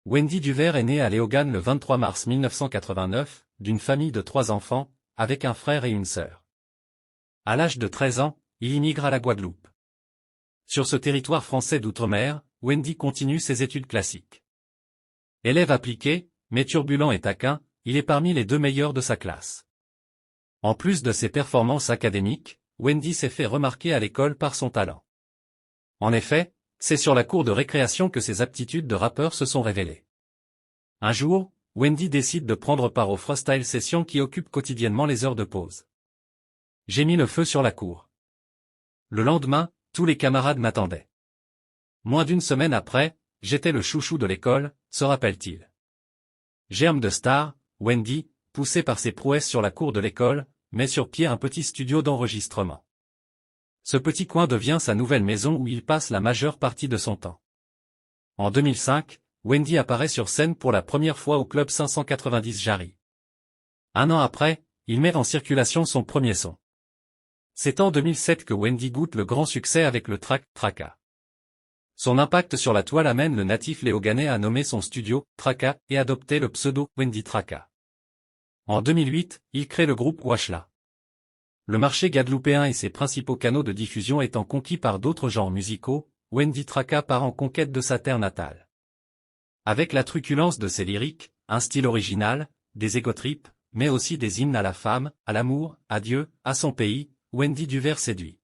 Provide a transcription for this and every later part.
Wendy Duvert est née à Léogâne le 23 mars 1989, d'une famille de 3 enfants, avec un frère et une sœur. À l'âge de 13 ans, il immigre à la Guadeloupe. Sur ce territoire français d'outre-mer, Wendy continue ses études classiques. Élève appliqué, mais turbulent et taquin, il est parmi les 2 meilleurs de sa classe. En plus de ses performances académiques, Wendy s'est fait remarquer à l'école par son talent. En effet, c'est sur la cour de récréation que ses aptitudes de rappeur se sont révélées. Un jour, Wendy décide de prendre part aux freestyle sessions qui occupent quotidiennement les heures de pause. J'ai mis le feu sur la cour. Le lendemain, tous les camarades m'attendaient. Moins d'une semaine après, j'étais le chouchou de l'école, se rappelle-t-il. Germe de star, Wendy, poussée par ses prouesses sur la cour de l'école, met sur pied un petit studio d'enregistrement. Ce petit coin devient sa nouvelle maison où il passe la majeure partie de son temps. En 2005, Wendy apparaît sur scène pour la première fois au club 590 Jarry. Un an après, il met en circulation son premier son. C'est en 2007 que Wendy goûte le grand succès avec le track Traka. Son impact sur la toile amène le natif léogânais à nommer son studio Traka et adopter le pseudo Wendy Traka. En 2008, il crée le groupe Washla. Le marché guadeloupéen et ses principaux canaux de diffusion étant conquis par d'autres genres musicaux, Wendy Traka part en conquête de sa terre natale. Avec la truculence de ses lyriques, un style original, des égotrips, mais aussi des hymnes à la femme, à l'amour, à Dieu, à son pays, Wendy Duvert séduit.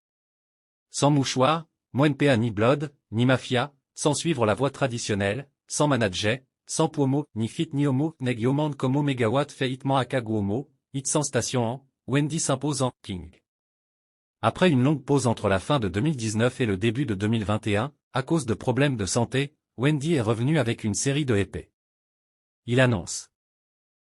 Sans mouchoir, Moenpea ni Blood, ni Mafia, sans suivre la voie traditionnelle, sans manager, sans Puomo, ni Fit ni Homo, neg Yomand como Megawatt fait hitman akaguomo, hit sans station en, Wendy s'impose en King. Après une longue pause entre la fin de 2019 et le début de 2021, à cause de problèmes de santé, Wendy est revenu avec une série de EP. Il annonce